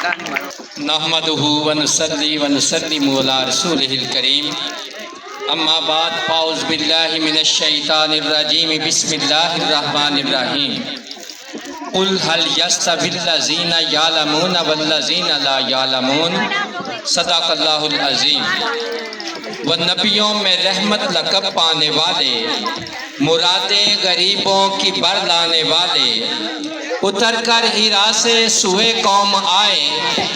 نحمدہ ونصلی ونسلم علی رسولہ الکریم اما بعد فاعوذ باللہ من الشیطان الرجیم بسم اللہ الرحمن الرحیم قل هل یستوی الذین یعلمون والذین لا یعلمون صدق اللہ العظیم۔ وہ نبیوں میں رحمت لقب پانے والے، مرادیں غریبوں کی بر لانے والے، اتر کر ہیرا سے سوئے قوم آئے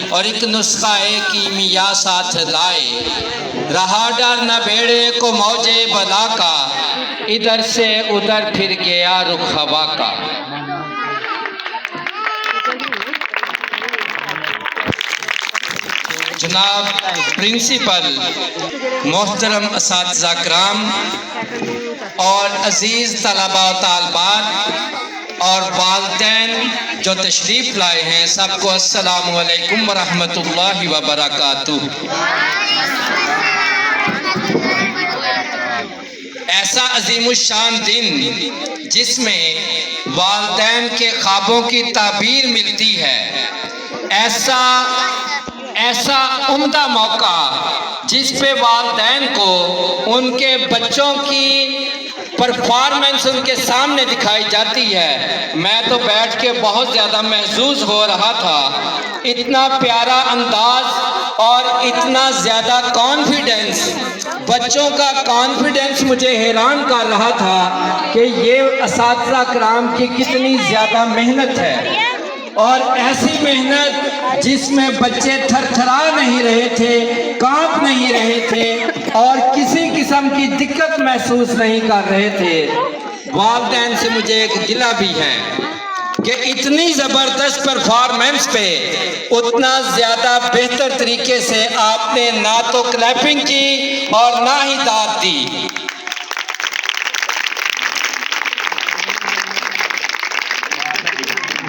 اور ایک نسخہ کیمیا ساتھ لائے۔ رہا ڈر نہ بیڑے کو موجے بلا کا، ادھر سے ادھر پھر گیا رخ ہوا کا۔ جناب پرنسپل، محترم اساتذہ کرام اور عزیز طلباء و طالبات اور والدین جو تشریف لائے ہیں، سب کو السلام علیکم ورحمۃ اللہ وبرکاتہ۔ ایسا عظیم الشان دن جس میں والدین کے خوابوں کی تعبیر ملتی ہے، ایسا عمدہ موقع جس پہ والدین کو ان کے بچوں کی پرفارمنس ان کے سامنے دکھائی جاتی ہے۔ میں تو بیٹھ کے بہت زیادہ محظوظ ہو رہا تھا، اتنا پیارا انداز اور اتنا زیادہ کانفیڈنس، بچوں کا کانفیڈنس مجھے حیران کر رہا تھا کہ یہ اساتذہ کرام کی کتنی زیادہ محنت ہے، اور ایسی محنت جس میں بچے تھر تھرا نہیں رہے تھے، کانپ نہیں رہے تھے اور کسی قسم کی دقت محسوس نہیں کر رہے تھے۔ والدین سے مجھے ایک گلہ بھی ہے کہ اتنی زبردست پرفارمنس پہ اتنا زیادہ بہتر طریقے سے آپ نے نہ تو کلیپنگ کی اور نہ ہی داد دی۔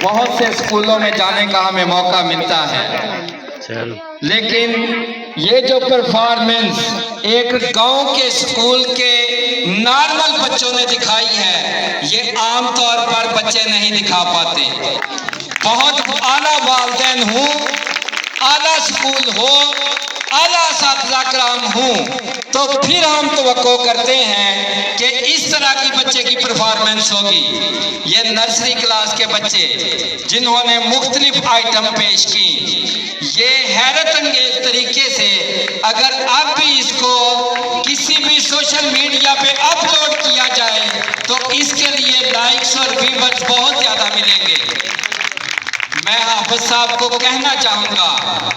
بہت سے اسکولوں میں جانے کا ہمیں موقع ملتا ہے، لیکن یہ جو پرفارمنس ایک گاؤں کے اسکول کے نارمل بچوں نے دکھائی ہے، یہ عام طور پر بچے نہیں دکھا پاتے۔ بہت اعلیٰ والدین ہوں، اعلیٰ اسکول ہو، اعلیٰ اساتذہ کرام ہوں، تو پھر ہم توقع کرتے ہیں کہ اس طرح کی بچے کی پرفارمنس ہوگی۔ یہ نرسری کلاس کے بچے جنہوں نے مختلف آئٹم پیش کی، یہ حیرت انگیز طریقے سے اگر اب بھی اس کو کسی بھی سوشل میڈیا پہ اپلوڈ کیا جائے تو اس کے لیے لائکس اور ویورز بہت زیادہ ملیں گے۔ میں حافظ صاحب کو کہنا چاہوں گا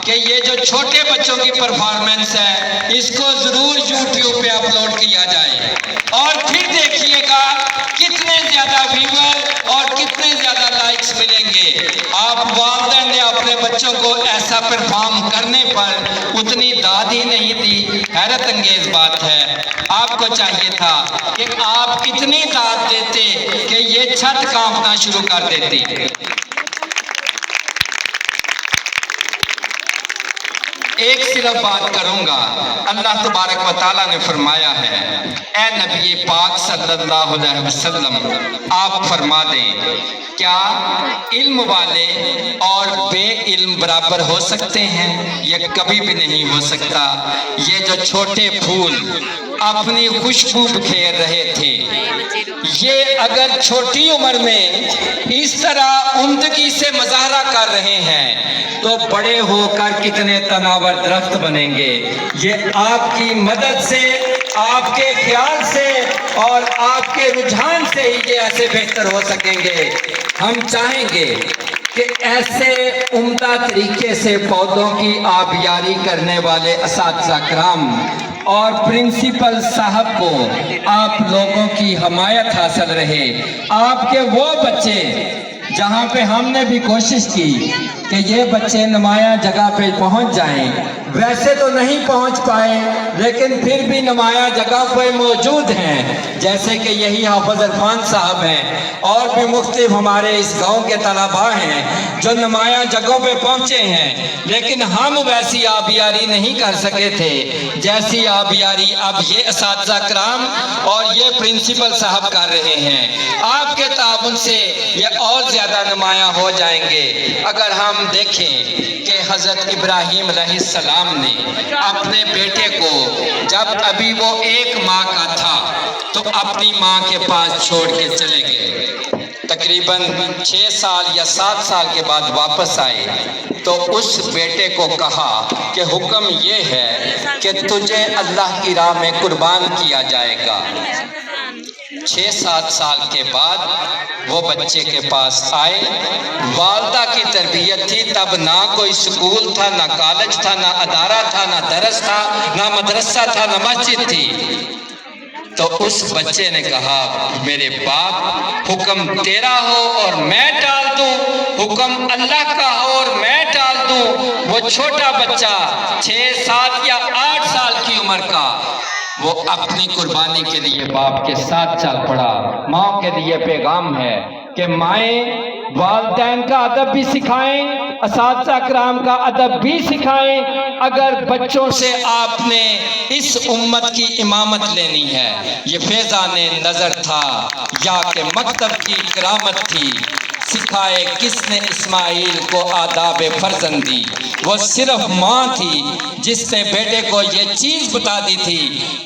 کہ یہ جو چھوٹے بچوں کی پرفارمنس ہے، اس کو ضرور یوٹیوب پہ اپلوڈ کیا جائے، اور پھر دیکھیے گا کتنے زیادہ ویور اور کتنے زیادہ لائکس ملیں گے۔ آپ والدین نے اپنے بچوں کو ایسا پرفارم کرنے پر اتنی داد ہی نہیں دی، حیرت انگیز بات ہے۔ آپ کو چاہیے تھا کہ آپ اتنی داد دیتے کہ یہ چھت کانپنا شروع کر دیتی۔ ایک صرف بات کروں گا، اللہ تبارک و تعالیٰ نے فرمایا ہے، اے نبی پاک صلی اللہ علیہ وسلم آپ فرما دیں، کیا علم والے اور بے علم برابر ہو سکتے ہیں؟ یہ کبھی بھی نہیں ہو سکتا۔ یہ جو چھوٹے پھول اپنی خوشبو بکھیر رہے تھے، یہ اگر چھوٹی عمر میں اس طرح عمدگی سے مظاہرہ کر رہے ہیں تو بڑے ہو کر کتنے تناور درخت بنیں گے۔ یہ آپ کی مدد سے، آپ کے خیال سے اور آپ کے رجحان سے ہی یہ ایسے بہتر ہو سکیں گے۔ ہم چاہیں گے کہ ایسے عمدہ طریقے سے پودوں کی آبیاری کرنے والے اساتذہ کرام اور پرنسپل صاحب کو آپ لوگوں کی حمایت حاصل رہے۔ آپ کے وہ بچے جہاں پہ ہم نے بھی کوشش کی کہ یہ بچے نمایاں جگہ پہ پہنچ جائیں، ویسے تو نہیں پہنچ پائے لیکن پھر بھی نمایاں جگہ پہ موجود ہیں، جیسے کہ یہی حافظ عرفان صاحب ہیں اور بھی مختلف ہمارے اس گاؤں کے طلباء ہیں جو نمایاں جگہوں پہ پہنچے ہیں، لیکن ہم ویسی آبیاری نہیں کر سکے تھے جیسی آبیاری اب یہ اساتذہ کرام اور یہ پرنسپل صاحب کر رہے ہیں۔ آپ کے تعاون سے یہ اور زیادہ نمایاں ہو جائیں گے۔ اگر ہم ہم دیکھیں کہ حضرت ابراہیم علیہ السلام نے اپنے بیٹے کو جب ابھی وہ 1 ماہ کا تھا تو اپنی ماں کے پاس چھوڑ کے چلے گئے. تقریباً 6 سال یا 7 سال کے بعد واپس آئے تو اس بیٹے کو کہا کہ حکم یہ ہے کہ تجھے اللہ کی راہ میں قربان کیا جائے گا. 6-7 سال کے بعد وہ بچے کے پاس آئے. والدہ کی تربیت تھی، تب نہ کوئی سکول تھا، نہ کالج تھا، نہ ادارہ تھا، نہ درس تھا، نہ مدرسہ تھا، نہ مسجد تھی. تو اس بچے نے کہا میرے باپ حکم تیرا ہو اور میں ٹال دوں، حکم اللہ کا ہو اور میں ٹال دوں. وہ چھوٹا بچہ 6, 7 یا 8 سال کی عمر کا وہ اپنی قربانی کے لیے باپ کے ساتھ چل پڑا. ماں کے لیے پیغام ہے کہ مائیں والدین کا ادب بھی سکھائیں، اساتذہ کرام کا ادب بھی سکھائیں. اگر بچوں سے آپ نے اس امت کی امامت لینی ہے، یہ فیضان نظر تھا یا کہ مکتب کی کرامت تھی. سکھائے کس نے اسماعیل کو آداب فرزندی؟ وہ صرف ماں تھی جس نے بیٹے کو یہ چیز بتا دی تھی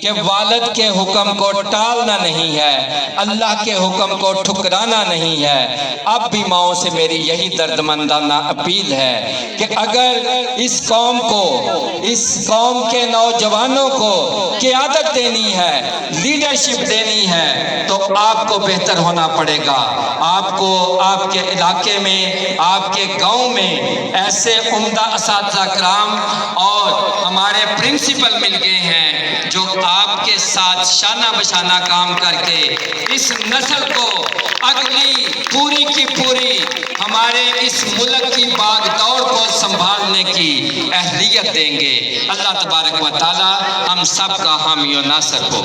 کہ والد کے حکم کو ٹالنا نہیں ہے، اللہ کے حکم کو ٹھکرانا نہیں ہے. اب بھی ماؤں سے میری یہی دردمندانہ اپیل ہے کہ اگر اس قوم کو، اس قوم کے نوجوانوں کو قیادت دینی ہے، لیڈرشپ دینی ہے، تو آپ کو بہتر ہونا پڑے گا. آپ کو آپ کے علاقے میں، آپ کے گاؤں میں ایسے عمدہ اساتذہ کرام اور ہمارے پرنسپل مل گئے ہیں جو آپ کے ساتھ شانہ بشانہ کام کر کے اس نسل کو اگلی پوری کی پوری ہمارے اس ملک کی باغ دوڑ کو سنبھالنے کی اہلیت دیں گے. اللہ تبارک و تعالی ہم سب کا حامی و ناصر ہو.